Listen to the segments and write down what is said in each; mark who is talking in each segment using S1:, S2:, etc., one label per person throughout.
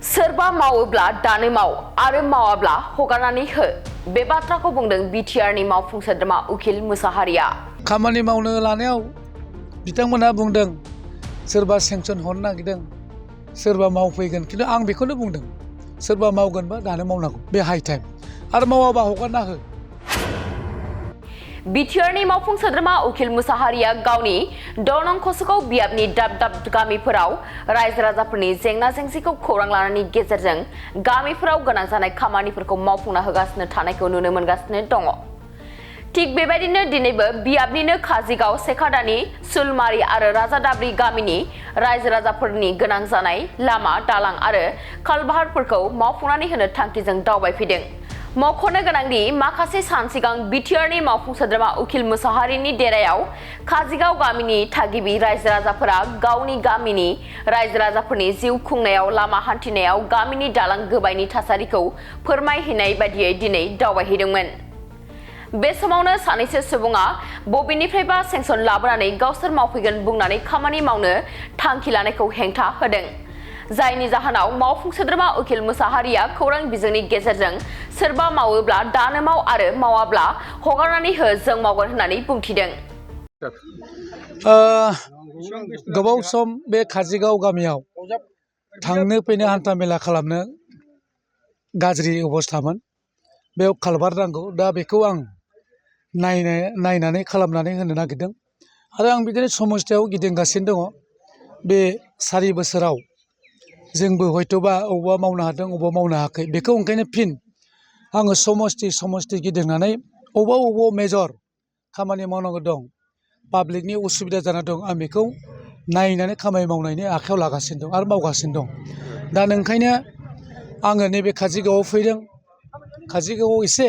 S1: सोरबा मावोब्ला दानो माव आरो मावाब्ला हगारनानै हो बे बाथ्राखौ बुंदों बिटिआरनि मावफुं सोद्रोमा उखिल मुसाहारिया।
S2: खामानि मावनो लानायाव बिथांमोनहा बुंदों सोरबा सेंसन हरनो नागिरदों सोरबा मावफैगोन, खिन्थु आं बेखौनो बुंदों सोरबा मावगोनबा दानो मावनांगौ, बे हाइ टाइम, आरो मावाबा हगारना हो।
S1: बिटिआरनि मावफुं सोद्रोमा उखिल मुसाहारिया गावनि दनं खसुगाव बियाबनि दाब दाब गामिफोराव रायजो राजाफोरनि जेंना जेंसिखौ खौरां लानायनि गेजेरजों गामिफोराव गोनां जानाय खामानिफोरखौ मावफुंना होगासिनो थानायखौ नुनो मोनगासिनो दङ। थिग बेबायदिनो दिनैबो बियाबनिनो काजिगाव सेखादानि सुलमारि आरो राजादाब्रि गामिनि रायजो राजाफोरनि गोनां जानाय लामा दालां आरो कालभार्टफोरखौ मावफुंनानै होनो थांखिजों दावबायफैदों। मख'नो गोनांदि माखासे सान सिगां बिटिआरनि मावफुं सोद्रोमा उखिल मुसाहारिनि देरायाव काजिगाव गामिनि थागिबि रायजो राजाफोरा गावनि गामिनि रायजो राजाफोरनि जिउ खुंनायाव लामा हान्थिनायाव गामिनि दालां गोबायनि थासारिखौ फोरमायहैनाय बायदियै दिनै दावबायहैदोंमोन। बे समावनो सानैसो सुबुङा बबेनिफ्रायबा सेंसन लाबोनानै गावसोर मावफैगोन बुंनानै खामानि मावनो थांखि लानायखौ हेंथा होदों, जायनि जाहोनाव मावफुं सोद्रोमा उखिल मुसाहारिया खौरां बिजोंनि गेजेरजों सोरबा मावोब्ला दानो माव आरो मावाब्ला हगारनानै हो जों मावगोन होननानै बुंथिदों।
S2: गोबाव सम बे काजिगाव गामियाव थांनो फैनो हान्था मेला खालामनो गाज्रि अबस्थामोन। बेयाव कालभार्ट नांगौ, दा बेखौ आं नायनानै खालामनानै होनो नागिरदों आरो आं बिदिनो समस्थियाव गिदिंगासिनो दङ। बे 4 बोसोराव जोंबो हयथ'बा अबावबा मावनो हादों अबावबा मावनो हायाखै, बेखौ ओंखायनो फिन आङो समस्ति गिदिंनानै अबाव मेजर खामानि मावनांगौ दं, पाब्लिकनि उसुबिदा जाना दं, आं बेखौ नायनानै खामानि मावनायनि आखायाव लागासिनो दं आरो मावगासिनो दं। दा ओंखायनो आङो नैबे काजिगावआव फैदों। काजिगावआव एसे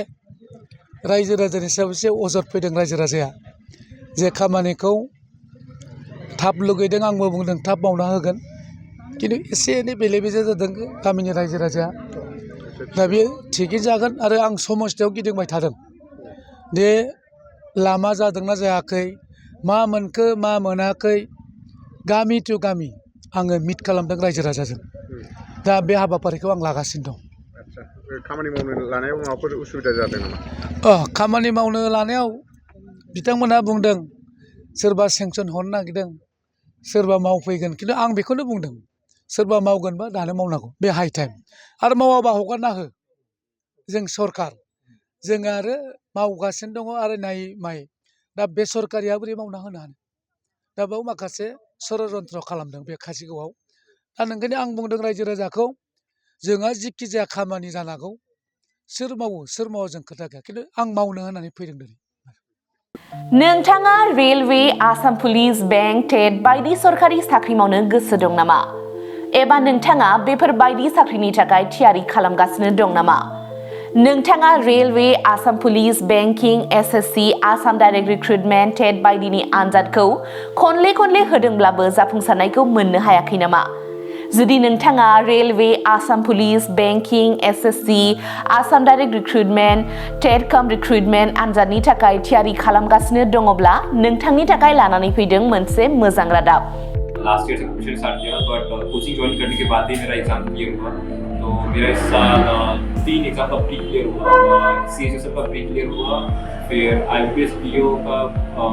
S2: रायजो राजानि सायाव एसे अजद फैदों रायजो राजाया, जे खामानिखौ थाब लुगैदों, आंबो बुंदों थाब मावना होगोन, खिन्थु एसे एनै बेले बेजे जादों गामिनि रायजो राजाया। दा बेयो थिगै जागोन आरो आं समस्थियाव गिदिंबाय थादों दे लामा जादोंना जायाखै, मा मोनखो मा मोनाखै, गामि टु गामि आङो मिट खालामदों रायजो राजाजों। दा बे हाबाफारिखौ आं लागासिनो दं।
S3: खामानि मावनो लानायाव माबाफोर उसुबिदा जादों नामा?
S2: खामानि मावनो लानायाव बिथांमोनहा बुंदों सोरबा सेंसन हरनो नागिरदों सोरबा मावफैगोन, खिन्थु आं बेखौनो बुंदों सोरबा मावगोनबा दानो मावनांगौ, बे हाइ टाइम, आरो मावाबा हगारना हो। जों सरकार, जोङो आरो मावगासिनो दङ आरो नाय दा बे सरकारिया बोरै मावना होनो हानो? दा बेयाव माखासे षड़यन्त्र खालामदों बे काजिगावआव। दा ओंखायनो आं बुंदों रायजो राजाखौ, जोंहा जिखि जाया खामानि जानांगौ, सोर मावो सोर मावा जों खोथा गैया, खिन्थु आं मावनो होननानै फैदों दिनै।
S1: नोंथाङा रेलवे, आसाम पुलिस, बेंक, टेट बायदि सरकारि साख्रि मावनो गोसो दं नामा? एबा नोंथाङा बेफोर बायदि साख्रिनि थाखाय थियारि खालामगासिनो दं नामा? नोंथाङा railway, Assam police, banking, SSC, Assam direct recruitment, TET बायदिनि आनजादखौ खनले होदोंब्लाबो जाफुंसारनायखौ मोननो हायाखै नामा? जुदि नोंथाङा railway, Assam police, banking, SSC, Assam direct recruitment, TET recruitment आनजादनि थाखाय थियारि खालामगासिनो दङब्ला नोंथांनि थाखाय लानानै फैदों मोनसे मोजां रादाब।
S4: लास्ट ईयर से कोचिंग स्टार्ट किया, बट कोचिंग ज्वाइन करने के बाद ही मेरा एग्जाम क्लियर हुआ। तो मेरा इस साल 3 एग्जाम का प्री क्लियर हुआ, सीएचएसएल का प्री क्लियर हुआ, फिर आईपीएस पीओ का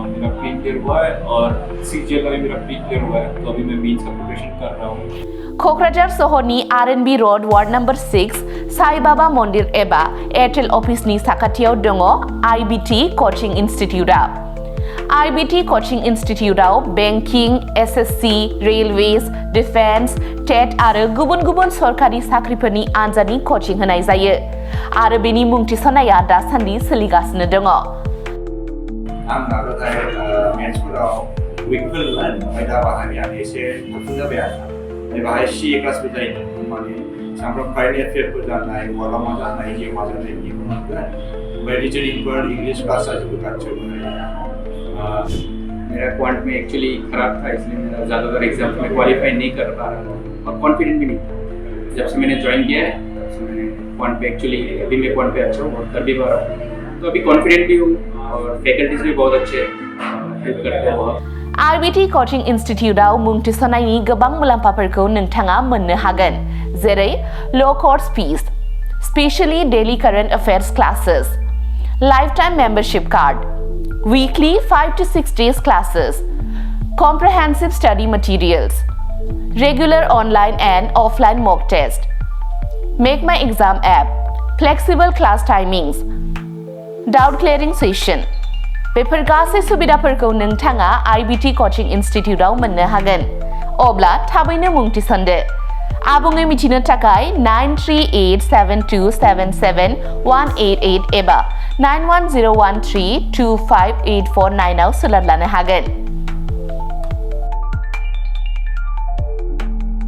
S4: मेरा प्री क्लियर हुआ है और सीजीएल का भी मेरा प्री क्लियर हुआ है। तो अभी मैं मेंस का प्रिपरेशन कर रहा हूँ।
S1: क'क्राझार सहरनि RNB road ward number 6 Sai Baba मन्दिर एबा एयारटेल अफिसनि साखाथियाव दङ आईबीटी कचिं इन्स्टिट्यूटआ। आईबीटी कचिं इन्स्टिट्यूटआव banking, SSC, railways, defence, TET आरो गुबुन सरकारि साख्रिफोरनि आनजादनि कचिं होनाय जायो आरो बेनि मुं थिसननाया दासान्दि सोलिगासिनो दङ।
S5: आं नाजानाय मेथ्सफोराव उइकफोर ओमफ्राय दा बाहायनाया एसे गोख्रों जाबाय आरो बाहाय सीए क्लासबो जायो, माने सामफ्राम कारेन्ट एफेयारफोर जानाय, मालामा जानाय, जिमा जानाय बेखौ मोनगोन। ओमफ्राय रिजनिंफोर, इंग्लिश क्लास जाजोबो गासैबो।
S4: मेरा क्वांट में एक्चुअली खराब था, इसलिए मेरा ज़्यादातर एग्जाम में क्वालिफाई नहीं कर पा रहा था और कॉन्फिडेंट भी नहीं। जब से मैंने ज्वाइन किया है तब से मैंने क्वांट पे एक्चुअली अभी मैं क्वांट पे अच्छा हूँ और कर भी पा रहा हूँ, तो अभी कॉन्फिडेंट भी हूँ और फैकल्टीज भी बहुत अच्छे हेल्प करते हैं बहुत।
S6: IBT Coaching Instituteआव मुं थिसननायनि गोबां मुलाम्फाफोरखौ नोंथाङा मोननो हागोन जेरै low course fees, specially daily current affairs classes, lifetime membership card, weekly 5 to 6 days classes, comprehensive study materials, regular online and offline mock test, Make My Exam app, flexible class timings, doubt clearing session. बेफोर गासै सुबिदाफोरखौ नोंथाङा IBT Coaching Instituteआव मोननो हागोन। अब्ला थाबैनो मुं थिसनदो। आबुङै मिथिनो थाखाय 9387277188 एबा 9101325849 आव सोलोंनो हागोन।